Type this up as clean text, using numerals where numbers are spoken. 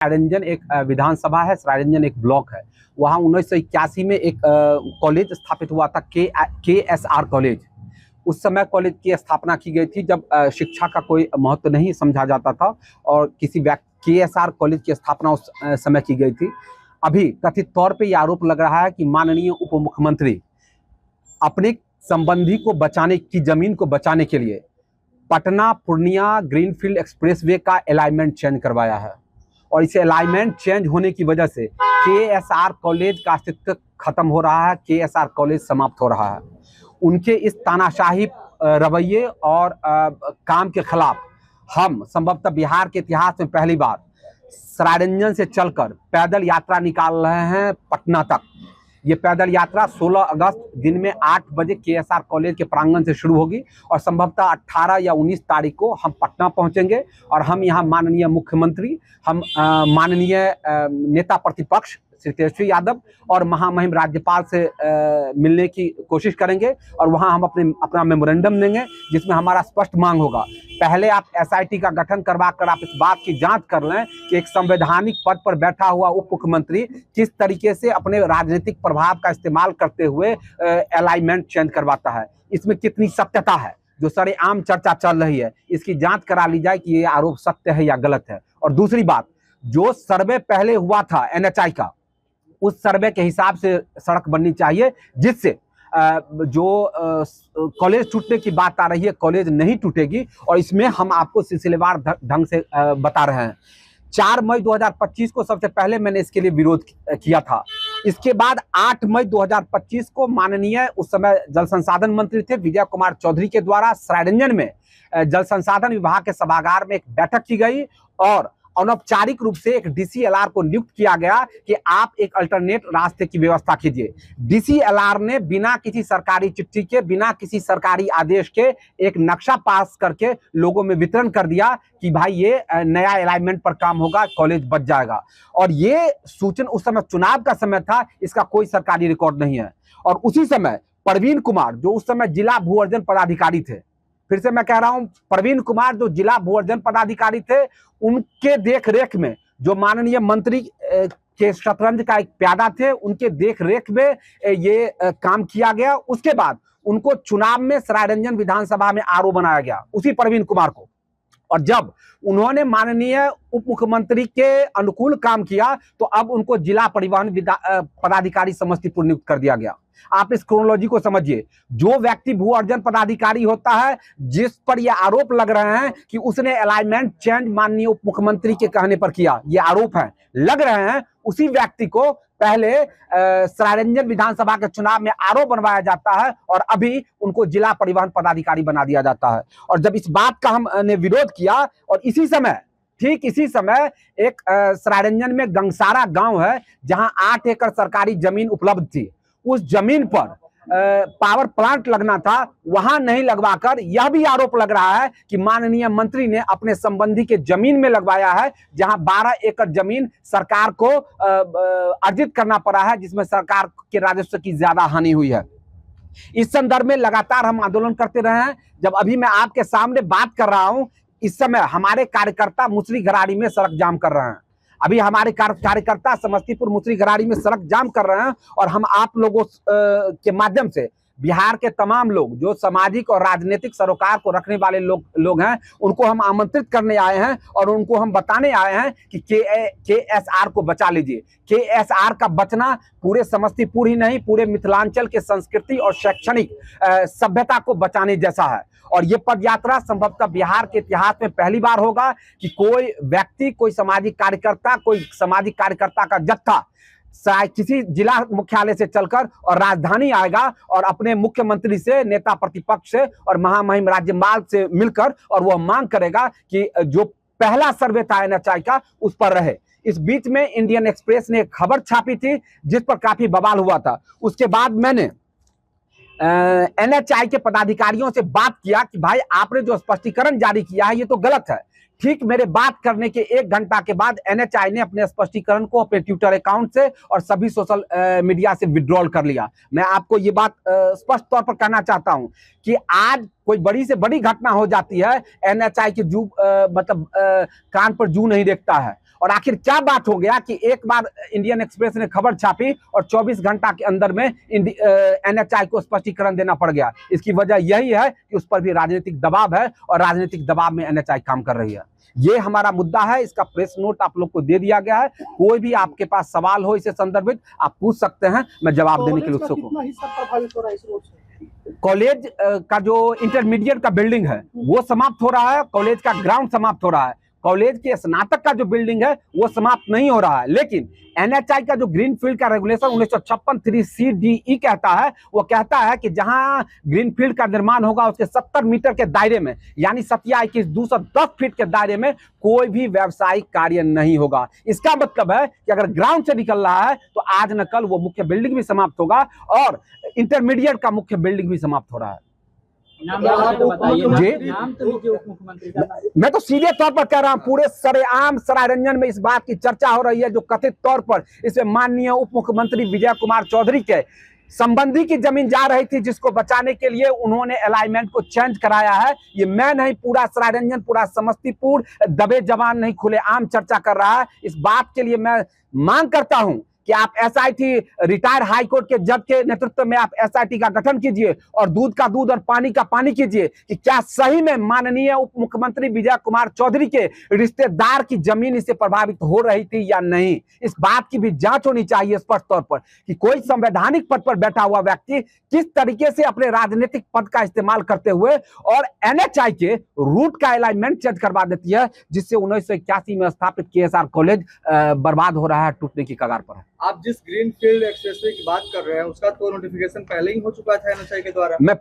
सरायरंजन एक विधानसभा है, सरायरंजन एक ब्लॉक है। वहाँ 1981 में एक कॉलेज स्थापित हुआ था, KSR कॉलेज। उस समय कॉलेज की स्थापना की गई थी जब शिक्षा का कोई महत्व नहीं समझा जाता था और किसी व्यक्ति KSR कॉलेज की स्थापना उस समय की गई थी। अभी कथित तौर पे ये आरोप लग रहा है कि माननीय उप मुख्यमंत्री अपने संबंधी को बचाने की जमीन को बचाने के लिए पटना पूर्णिया ग्रीनफील्ड एक्सप्रेसवे का अलाइनमेंट चेंज करवाया है और इसे अलाइनमेंट चेंज होने की वजह से KSR कॉलेज का अस्तित्व खत्म हो रहा है, KSR कॉलेज समाप्त हो रहा है। उनके इस तानाशाही रवैये और काम के खिलाफ हम संभवतः बिहार के इतिहास में पहली बार सरायरंजन से चलकर पैदल यात्रा निकाल रहे हैं पटना तक। ये पैदल यात्रा 16 अगस्त दिन में 8 बजे KSR कॉलेज के प्रांगण से शुरू होगी और संभवतः 18 या 19 तारीख को हम पटना पहुंचेंगे और हम यहाँ माननीय मुख्यमंत्री, हम माननीय नेता प्रतिपक्ष श्री तेजस्वी यादव और महामहिम राज्यपाल से मिलने की कोशिश करेंगे और वहाँ हम अपना मेमोरेंडम देंगे जिसमें हमारा स्पष्ट मांग होगा, पहले आप SIT का गठन करवाकर आप इस बात की जांच कर लें कि एक संवैधानिक पद पर बैठा हुआ उप मुख्यमंत्री किस तरीके से अपने राजनीतिक प्रभाव का इस्तेमाल करते हुए अलाइनमेंट चेंज करवाता है, इसमें कितनी सत्यता है। जो सरेआम चर्चा चल रही है इसकी जांच करा ली जाए कि ये आरोप सत्य है या गलत है। और दूसरी बात, जो सर्वे पहले हुआ था NHI का, उस सर्वे के हिसाब से सड़क बननी चाहिए जिससे जो कॉलेज टूटने की बात आ रही है कॉलेज नहीं टूटेगी और इसमें हम आपको सिलसिलेवार ढंग से बता रहे हैं। 4 मई 2025 को सबसे पहले मैंने इसके लिए विरोध किया था। इसके बाद 8 मई 2025 को माननीय उस समय जल संसाधन मंत्री थे विजय कुमार चौधरी के द्वारा सरायरंजन में जल संसाधन विभाग के सभागार में एक बैठक की गई और अनौपचारिक रूप से एक DCLR को नियुक्त किया गया कि आप एक अल्टरनेट रास्ते की व्यवस्था कीजिए। DCLR ने बिना किसी सरकारी चिट्ठी के, बिना किसी सरकारी आदेश के एक नक्शा पास करके लोगों में वितरण कर दिया कि भाई ये नया अलाइनमेंट पर काम होगा, कॉलेज बच जाएगा। और ये सूचना उस समय चुनाव का समय था, इसका कोई सरकारी रिकॉर्ड नहीं है। और उसी समय प्रवीण कुमार जो उस समय जिला भू अर्जन पदाधिकारी थे, फिर से मैं कह रहा हूं, प्रवीण कुमार जो जिला भू अर्जन पदाधिकारी थे, उनके देख रेख में जो माननीय मंत्री के शतरंज का एक प्यादा थे, उनके देख रेख में ये काम किया गया। उसके बाद उनको चुनाव में सरायरंजन विधानसभा में RO बनाया गया, उसी प्रवीण कुमार को। और जब उन्होंने माननीय उप मुख्यमंत्री के अनुकूल काम किया तो अब उनको जिला परिवहन पदाधिकारी समस्तीपुर नियुक्त कर दिया गया। आप इस क्रोनोलॉजी को समझिए। जो व्यक्ति भू अर्जन पदाधिकारी होता है, जिस पर यह आरोप लग रहे हैं कि उसने अलाइनमेंट चेंज माननीय उप मुख्यमंत्री के कहने पर किया, ये आरोप है लग रहे हैं, उसी व्यक्ति को पहले सरायरंजन विधानसभा के चुनाव में RO बनवाया जाता है और अभी उनको जिला परिवहन पदाधिकारी बना दिया जाता है। और जब इस बात का हमने विरोध किया और इसी समय, ठीक इसी समय एक सरायरंजन में गंगसारा गांव है जहां 8 एकड़ सरकारी जमीन उपलब्ध थी, उस जमीन पर पावर प्लांट लगना था, वहां नहीं लगवाकर यह भी आरोप लग रहा है कि माननीय मंत्री ने अपने संबंधी के जमीन में लगवाया है, जहां 12 एकड़ जमीन सरकार को अर्जित करना पड़ा है, जिसमें सरकार के राजस्व की ज्यादा हानि हुई है। इस संदर्भ में लगातार हम आंदोलन करते रहे हैं। जब अभी मैं आपके सामने बात कर रहा हूं, इस समय हमारे कार्यकर्ता मुसरी घराड़ी में सड़क जाम कर रहे हैं। अभी हमारे कार्यकर्ता समस्तीपुर मुसरी घराड़ी में सड़क जाम कर रहे हैं और हम आप लोगों के माध्यम से बिहार के तमाम लोग जो सामाजिक और राजनीतिक सरोकार को रखने वाले लोग हैं, उनको हम आमंत्रित करने आए हैं और उनको हम बताने आए हैं कि KSR को बचा लीजिए। KSR का बचना पूरे समस्तीपुर ही नहीं, पूरे मिथिलांचल के संस्कृति और शैक्षणिक सभ्यता को बचाने जैसा है। और ये पदयात्रा संभवतः बिहार के इतिहास में पहली बार होगा कि कोई व्यक्ति, कोई सामाजिक कार्यकर्ता का जत्था किसी जिला मुख्यालय से चलकर और राजधानी आएगा और अपने मुख्यमंत्री से, नेता प्रतिपक्ष से और महामहिम राज्यपाल से मिलकर और वह मांग करेगा कि जो पहला सर्वे था NHI का उस पर रहे। इस बीच में इंडियन एक्सप्रेस ने एक खबर छापी थी जिस पर काफी बवाल हुआ था। उसके बाद मैंने NHI के पदाधिकारियों से बात किया कि भाई आपने जो स्पष्टीकरण जारी किया है ये तो गलत है। ठीक मेरे बात करने के 1 घंटा के बाद NHI ने अपने स्पष्टीकरण को अपने ट्विटर अकाउंट से और सभी सोशल मीडिया से विड्रॉल कर लिया। मैं आपको ये बात स्पष्ट तौर पर कहना चाहता हूं कि आज कोई बड़ी से बड़ी घटना हो जाती है, एनएचआई के जू कान पर जू नहीं देखता है। और आखिर क्या बात हो गया कि एक बार इंडियन एक्सप्रेस ने खबर छापी और 24 घंटा के अंदर में एनएचआई को स्पष्टीकरण देना पड़ गया। इसकी वजह यही है कि उस पर भी राजनीतिक दबाव है और राजनीतिक दबाव में एनएचआई काम कर रही है। ये हमारा मुद्दा है, इसका प्रेस नोट आप लोग को दे दिया गया है। कोई भी आपके पास सवाल हो इससे संदर्भित आप पूछ सकते हैं, मैं जवाब देने के लिए उत्सुक हूँ। कॉलेज का जो इंटरमीडिएट का बिल्डिंग है वो समाप्त हो रहा है, कॉलेज का ग्राउंड समाप्त हो रहा है, कॉलेज के स्नातक का जो बिल्डिंग है वो समाप्त नहीं हो रहा है। लेकिन एनएचआई का जो ग्रीनफील्ड का रेगुलेशन 1956 3CDE कहता है, वो कहता है कि जहां ग्रीनफील्ड का निर्माण होगा उसके 70 मीटर के दायरे में, यानी 210 फीट के दायरे में कोई भी व्यावसायिक कार्य नहीं होगा। इसका मतलब है कि अगर ग्राउंड से निकल रहा है तो आज न कल वो मुख्य बिल्डिंग भी समाप्त होगा और इंटरमीडिएट का मुख्य बिल्डिंग भी समाप्त हो रहा है। मैं तो सीधे तौर पर कह रहा हूं, पूरे सरेआम सरायरंजन में इस बात की चर्चा हो रही है जो कथित तौर पर इसमें माननीय उप मुख्यमंत्री विजय कुमार चौधरी के संबंधी की जमीन जा रही थी, जिसको बचाने के लिए उन्होंने अलाइनमेंट को चेंज कराया है। ये मैं नहीं, पूरा सरायरंजन, पूरा समस्तीपुर दबे जवान नहीं खुले आम चर्चा कर रहा है। इस बात के लिए मैं मांग करता हूं कि आप एसआईटी, रिटायर्ड हाई कोर्ट के जज के नेतृत्व में आप एसआईटी का गठन कीजिए और दूध का दूध और पानी का पानी कीजिए कि क्या सही में माननीय उप मुख्यमंत्री विजय कुमार चौधरी के रिश्तेदार की जमीन इससे प्रभावित हो रही थी या नहीं। इस बात की भी जांच होनी चाहिए स्पष्ट तौर पर कि कोई संवैधानिक पद पर बैठा हुआ व्यक्ति किस तरीके से अपने राजनीतिक पद का इस्तेमाल करते हुए और एनएचआई के रूट का अलाइनमेंट चेंज करवा देती है, जिससे 1981 में स्थापित केएसआर कॉलेज बर्बाद हो रहा है, टूटने की कगार पर है। आप जिस ग्रीनफील्ड एक्सप्रेसवे की बात कर रहे हैं उसका तो नोटिफिकेशन पहले ही हो चुका था एनएचआई के द्वारा। मैं